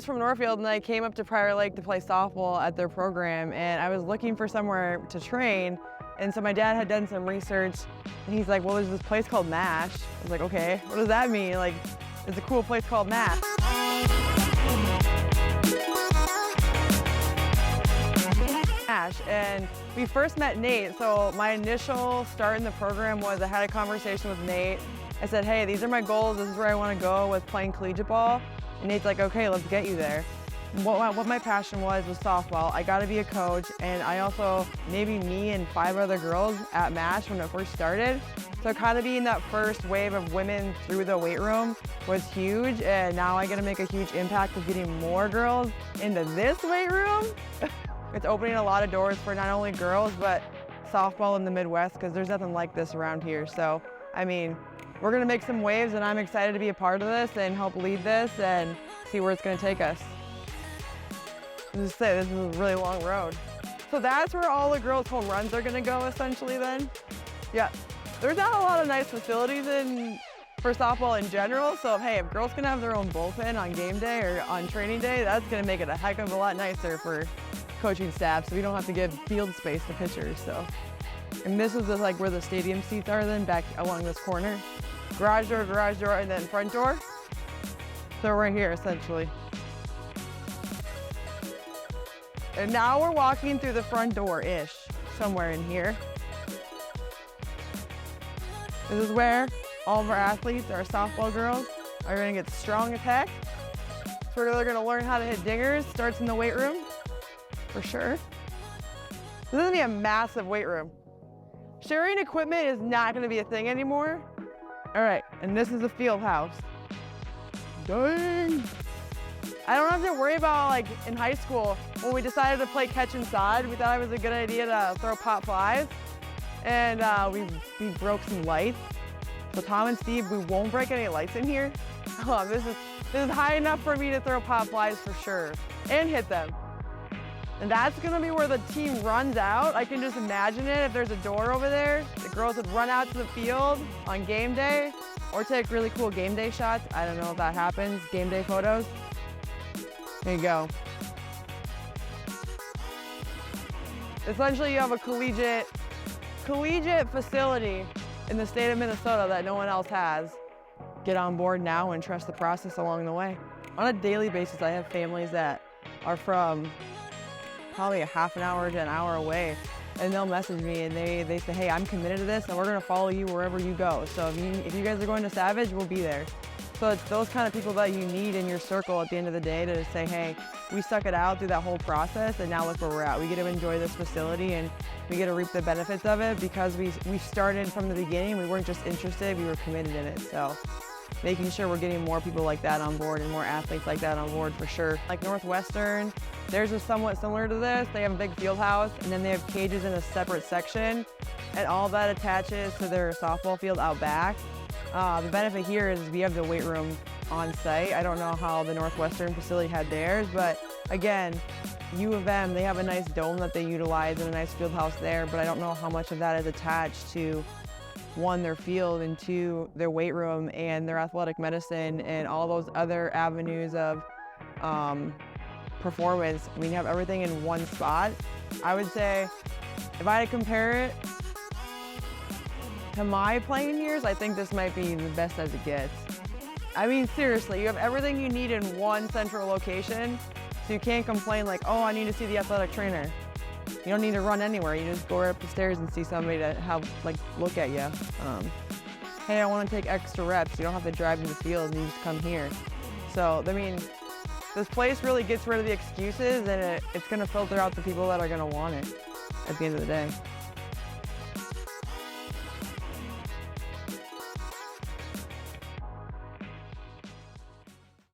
was from Northfield, and I came up to Prior Lake to play softball at their program, and I was looking for somewhere to train. And so my dad had done some research, and he's like, well, there's this place called MASH. I was like, okay, what does that mean? Like, it's a cool place called MASH. And we first met Nate. So my initial start in the program was I had a conversation with Nate. I said, hey, these are my goals. This is where I want to go with playing collegiate ball. And Nate's like, okay, let's get you there. What my passion was softball. I got to be a coach, and I also, maybe me and 5 other girls at MASH when it first started. So kind of being that first wave of women through the weight room was huge, and now I get to make a huge impact of getting more girls into this weight room. It's opening a lot of doors for not only girls, but softball in the Midwest, because there's nothing like this around here. So, I mean, we're gonna make some waves, and I'm excited to be a part of this and help lead this and see where it's gonna take us. Just say, this is a really long road. So that's where all the girls' home runs are gonna go, essentially, then. Yeah, there's not a lot of nice facilities for softball in general, so hey, if girls can have their own bullpen on game day or on training day, that's gonna make it a heck of a lot nicer for coaching staff, so we don't have to give field space to pitchers, so. And this is just like where the stadium seats are then, back along this corner. Garage door, and then front door. So right here, essentially. And now we're walking through the front door-ish, somewhere in here. This is where all of our athletes, our softball girls, are gonna get strong attack. It's where they're gonna learn how to hit dingers, starts in the weight room, for sure. This is gonna be a massive weight room. Sharing equipment is not gonna be a thing anymore. All right, and this is the field house. Dang. I don't have to worry about, like, in high school, when we decided to play catch and sod, we thought it was a good idea to throw pop flies, and we broke some lights. So Tom and Steve, we won't break any lights in here. Oh, this is high enough for me to throw pop flies for sure, and hit them. And that's gonna be where the team runs out. I can just imagine it. If there's a door over there, the girls would run out to the field on game day or take really cool game day shots. I don't know if that happens, game day photos. There you go. Essentially, you have a collegiate facility in the state of Minnesota that no one else has. Get on board now and trust the process along the way. On a daily basis, I have families that are from probably a half an hour to an hour away, and they'll message me and they say, hey, I'm committed to this and we're gonna follow you wherever you go. So if you guys are going to Savage, we'll be there. So it's those kind of people that you need in your circle at the end of the day to say, hey, we stuck it out through that whole process, and now look where we're at. We get to enjoy this facility and we get to reap the benefits of it because we started from the beginning. We weren't just interested, we were committed in it. So making sure we're getting more people like that on board and more athletes like that on board for sure. Like Northwestern, theirs is somewhat similar to this. They have a big field house, and then they have cages in a separate section, and all that attaches to their softball field out back. The benefit here is we have the weight room on site. I don't know how the Northwestern facility had theirs, but again, U of M, they have a nice dome that they utilize and a nice field house there, but I don't know how much of that is attached to, 1, their field, and 2, their weight room and their athletic medicine and all those other avenues of performance. I mean, you have everything in one spot. I would say, if I had to compare it to my playing years, I think this might be the best as it gets. I mean, seriously, you have everything you need in one central location, so you can't complain like, oh, I need to see the athletic trainer. You don't need to run anywhere. You just go up the stairs and see somebody to have, like, look at you. Hey, I want to take extra reps. You don't have to drive to the field, you just come here. So, I mean, this place really gets rid of the excuses, and it's going to filter out the people that are going to want it at the end of the day.